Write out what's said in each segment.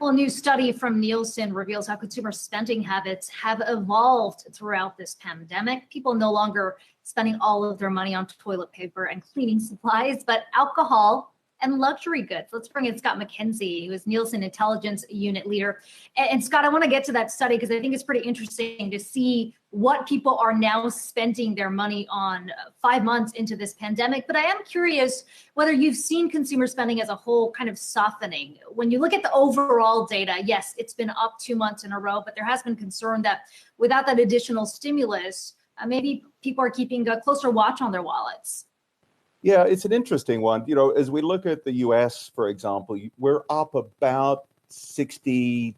Well, a new study from Nielsen reveals how consumer spending habits have evolved throughout this pandemic. People no longer spending all of their money on toilet paper and cleaning supplies, but alcohol and luxury goods. Let's bring in Scott McKenzie, who is Nielsen Intelligence Unit Leader. And Scott, I want to get to that study because I think it's pretty interesting to see what people are now spending their money on 5 months into this pandemic. But I am curious whether you've seen consumer spending as a whole kind of softening. When you look at the overall data, yes, it's been up 2 months in a row, but there has been concern that without that additional stimulus, maybe people are keeping a closer watch on their wallets. Yeah, it's an interesting one. You know, as we look at the US, for example, we're up about $62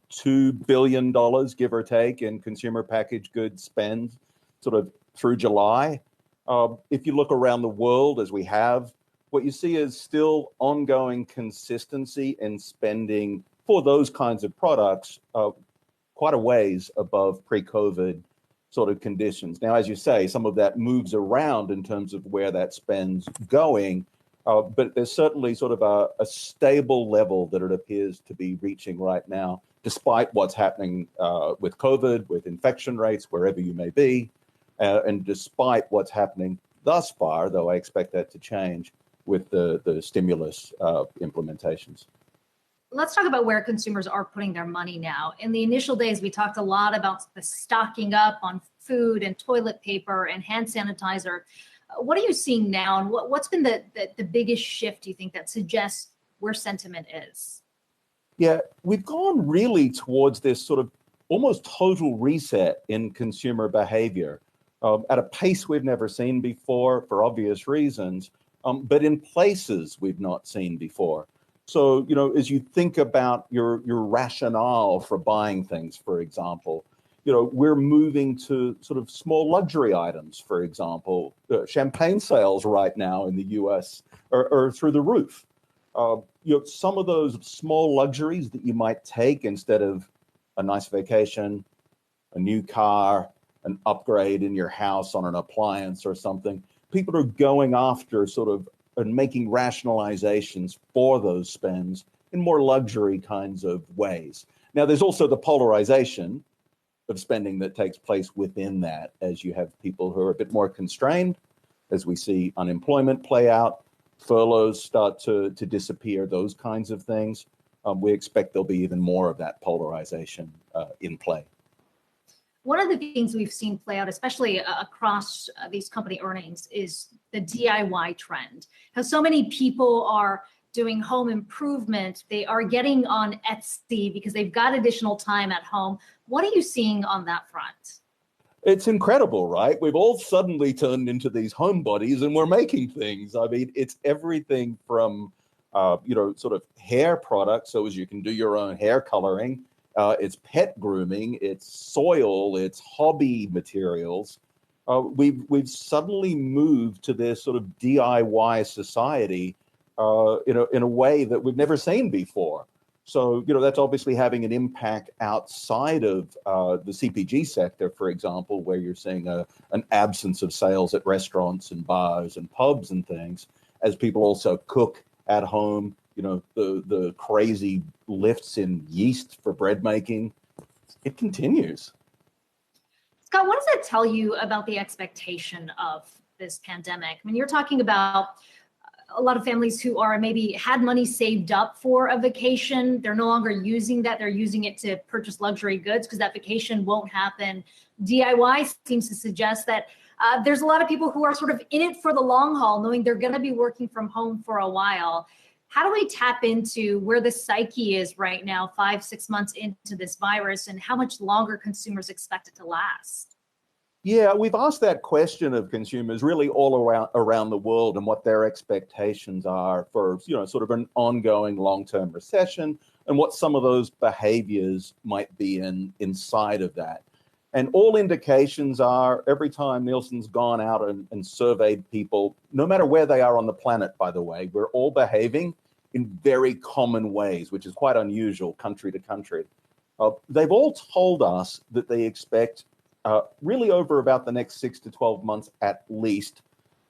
billion, give or take, in consumer packaged goods spend sort of through July. If you look around the world, as we have, what you see is still ongoing consistency in spending for those kinds of products quite a ways above pre-COVID sort of conditions. Now, as you say, some of that moves around in terms of where that spend's going, but there's certainly sort of a stable level that it appears to be reaching right now, despite what's happening with COVID, with infection rates, wherever you may be, and despite what's happening thus far, though I expect that to change with the stimulus implementations. Let's talk about where consumers are putting their money now. In the initial days, we talked a lot about the stocking up on food and toilet paper and hand sanitizer. What are you seeing now, and what's been the biggest shift, you think, that suggests where sentiment is? Yeah, we've gone really towards this sort of almost total reset in consumer behavior at a pace we've never seen before for obvious reasons, but in places we've not seen before. So, you know, as you think about your rationale for buying things, for example, you know, we're moving to sort of small luxury items, for example. Champagne sales right now in the US are through the roof. You know, some of those small luxuries that you might take instead of a nice vacation, a new car, an upgrade in your house on an appliance or something, people are going after sort of and making rationalizations for those spends in more luxury kinds of ways. Now, there's also the polarization of spending that takes place within that, as you have people who are a bit more constrained, as we see unemployment play out, furloughs start to disappear, those kinds of things. We expect there'll be even more of that polarization in play. One of the things we've seen play out, especially across these company earnings, is the DIY trend. How so many people are doing home improvement. They are getting on Etsy because they've got additional time at home. What are you seeing on that front? It's incredible, right? We've all suddenly turned into these homebodies and we're making things. I mean, it's everything from, you know, sort of hair products, so as you can do your own hair coloring. It's pet grooming, it's soil, it's hobby materials. We've suddenly moved to this sort of DIY society, in a way that we've never seen before. So, you know, that's obviously having an impact outside of the CPG sector, for example, where you're seeing an absence of sales at restaurants and bars and pubs and things, as people also cook at home. You know, the crazy lifts in yeast for bread making, it continues. Scott, what does that tell you about the expectation of this pandemic? I mean, you're talking about a lot of families who are maybe had money saved up for a vacation. They're no longer using that. They're using it to purchase luxury goods because that vacation won't happen. DIY seems to suggest that there's a lot of people who are sort of in it for the long haul, knowing they're going to be working from home for a while. How do we tap into where the psyche is right now, 5-6 months into this virus, and how much longer consumers expect it to last? Yeah, we've asked that question of consumers really all around the world and what their expectations are for, you know, sort of an ongoing long-term recession and what some of those behaviors might be inside of that. And all indications are, every time Nielsen's gone out and surveyed people, no matter where they are on the planet, by the way, we're all behaving in very common ways, which is quite unusual country to country. They've all told us that they expect really over about the next 6 to 12 months at least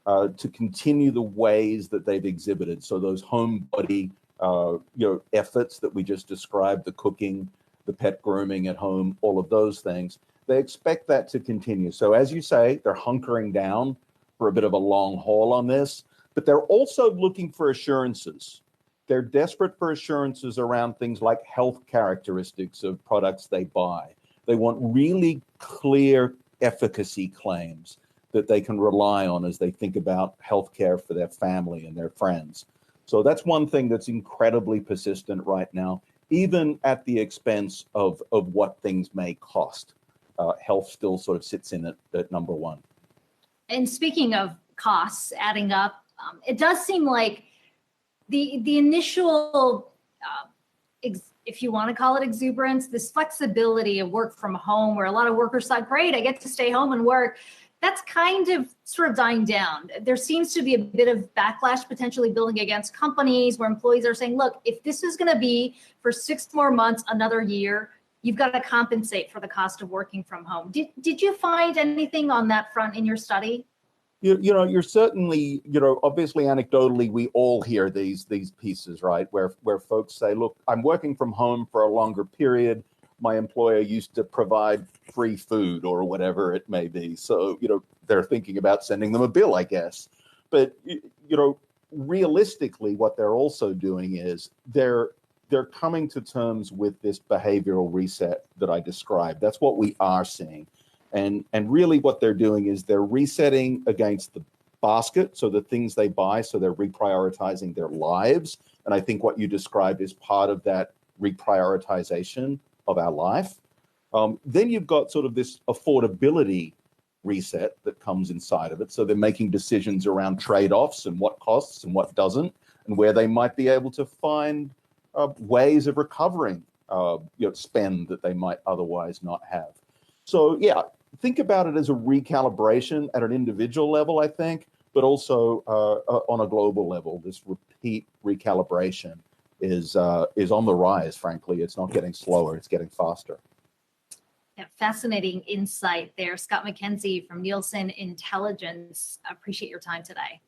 to continue the ways that they've exhibited. So those homebody efforts that we just described, the cooking, the pet grooming at home, all of those things. They expect that to continue. So as you say, they're hunkering down for a bit of a long haul on this, but they're also looking for assurances. They're desperate for assurances around things like health characteristics of products they buy. They want really clear efficacy claims that they can rely on as they think about healthcare for their family and their friends. So that's one thing that's incredibly persistent right now, even at the expense of what things may cost. Health still sort of sits in at number one. And speaking of costs adding up, it does seem like the initial, if you want to call it exuberance, this flexibility of work from home, where a lot of workers thought, great, I get to stay home and work, that's kind of sort of dying down. There seems to be a bit of backlash potentially building against companies where employees are saying, look, if this is going to be for 6 more months, another year, you've got to compensate for the cost of working from home. Did you find anything on that front in your study? You're certainly, obviously anecdotally, we all hear these pieces, right? Where folks say, look, I'm working from home for a longer period. My employer used to provide free food or whatever it may be. So, they're thinking about sending them a bill, I guess. But, realistically, what they're also doing is they're coming to terms with this behavioral reset that I described. That's what we are seeing. And really what they're doing is they're resetting against the basket, so the things they buy, so they're reprioritizing their lives. And I think what you described is part of that reprioritization of our life. Then you've got sort of this affordability reset that comes inside of it. So they're making decisions around trade-offs and what costs and what doesn't, and where they might be able to find ways of recovering spend that they might otherwise not have. So yeah, think about it as a recalibration at an individual level, I think, but also on a global level. This repeat recalibration is on the rise, frankly. It's not getting slower, it's getting faster. Yeah, fascinating insight there. Scott McKenzie from Nielsen Intelligence. I appreciate your time today.